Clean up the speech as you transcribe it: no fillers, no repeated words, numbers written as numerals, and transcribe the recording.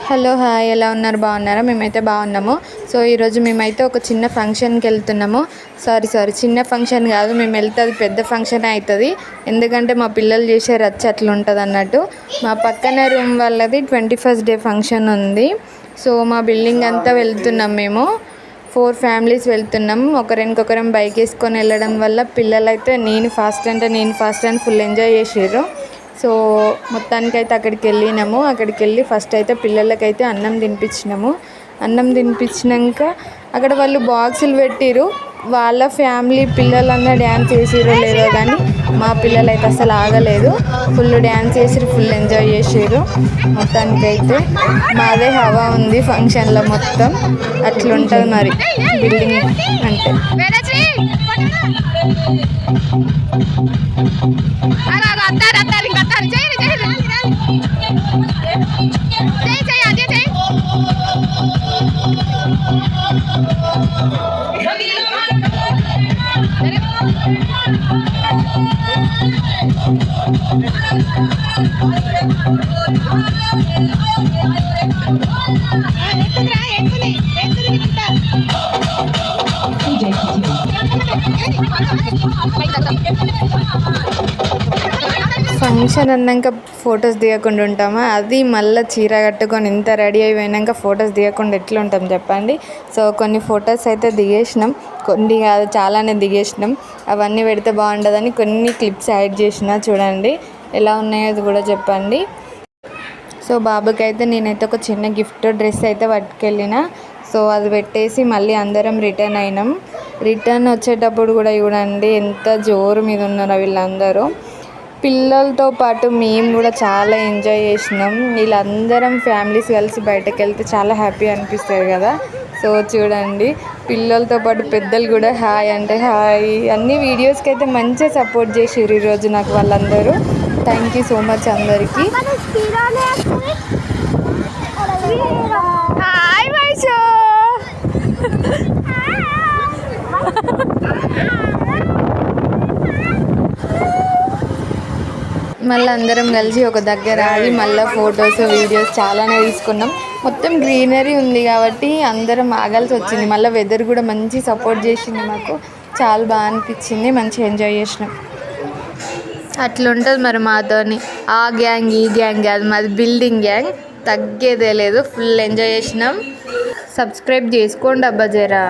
Hello hi, ఎలా ఉన్నారు? బాగున్నారా? మేమైతే బాగున్నాము. సో ఈరోజు మేమైతే ఒక చిన్న ఫంక్షన్కి వెళ్తున్నాము. సారీ చిన్న ఫంక్షన్ కాదు, మేము వెళ్తే అది పెద్ద ఫంక్షన్ అవుతుంది. ఎందుకంటే మా పిల్లలు చేసే రచ్చ అట్లా ఉంటుంది అన్నట్టు. మా పక్కన రూమ్ వాళ్ళది 21st డే ఫంక్షన్ ఉంది. సో మా బిల్డింగ్ అంతా వెళ్తున్నాం. మేము 4 ఫ్యామిలీస్ వెళ్తున్నాం. ఒకరికొకరం బైక్ వేసుకొని వెళ్ళడం వల్ల పిల్లలైతే నేను ఫాస్ట్ అని ఫుల్ ఎంజాయ్ చేసారు. సో మొత్తానికైతే అక్కడికి వెళ్ళి ఫస్ట్ అయితే పిల్లలకైతే అన్నం తినిపించినాక అక్కడ వాళ్ళు బాక్సులు పెట్టిరు. వాళ్ళ ఫ్యామిలీ పిల్లలందరూ డ్యాన్స్ చేసిరో లేదో కానీ మా పిల్లలు అయితే అసలు ఆగలేదు. ఫుల్ డ్యాన్స్ చేసిరు, ఫుల్ ఎంజాయ్ చేసారు. మొత్తానికైతే మాదే హవా ఉంది ఫంక్షన్లో మొత్తం. అట్లుంటుంది మరి బిల్డింగ్ అంటే. ఫంక్షన్ అన్నాక ఫొటోస్ దిగకుండా ఉంటామా? అది మళ్ళీ చీర కట్టుకొని ఇంత రెడీ అయిపోయినాక ఫొటోస్ దిగకుండా ఎట్లా ఉంటాం చెప్పండి. సో కొన్ని ఫొటోస్ అయితే దిగేసినాం, కొన్ని కాదు చాలానే దిగేసినాం. అవన్నీ పెడితే బాగుంటుందని కొన్ని క్లిప్స్ యాడ్ చేసిన. చూడండి ఎలా ఉన్నాయో అది కూడా చెప్పండి. సో బాబుకి అయితే నేనైతే ఒక చిన్న గిఫ్ట్ డ్రెస్ అయితే పట్టుకెళ్ళిన. సో అది పెట్టేసి మళ్ళీ అందరం రిటర్న్ వచ్చేటప్పుడు కూడా చూడండి ఎంత జోరు మీద ఉన్నారో వీళ్ళందరూ. పిల్లలతో పాటు మేము కూడా చాలా ఎంజాయ్ చేసినాం. వీళ్ళందరం ఫ్యామిలీస్ కలిసి బయటకు వెళ్తే చాలా హ్యాపీ అనిపిస్తుంది కదా. సో చూడండి పిల్లలతో పాటు పెద్దలు కూడా హాయ్ అంటే హాయ్. అన్ని వీడియోస్కి అయితే మంచిగా సపోర్ట్ చేసిర్రు ఈరోజు నాకు వాళ్ళందరూ. థ్యాంక్ యూ సో మచ్ అందరికీ. హాయ్ వైషు. మళ్ళీ అందరం కలిసి ఒక దగ్గర ఆగి మళ్ళీ ఫొటోస్ వీడియోస్ చాలానే తీసుకున్నాం. మొత్తం గ్రీనరీ ఉంది కాబట్టి అందరం ఆగాల్సి వచ్చింది. మళ్ళీ వెదర్ కూడా మంచి సపోర్ట్ చేసింది మాకు. చాలా బాగా అనిపించింది, మంచిగా ఎంజాయ్ చేసినాం. అట్లుంటుంది మరి మాతోని. ఆ గ్యాంగ్ ఈ గ్యాంగ్ కాదు, మాది బిల్డింగ్ గ్యాంగ్, తగ్గేదే లేదు. ఫుల్ ఎంజాయ్ చేసినాం. సబ్స్క్రైబ్ చేసుకోండి అబ్బా జరా.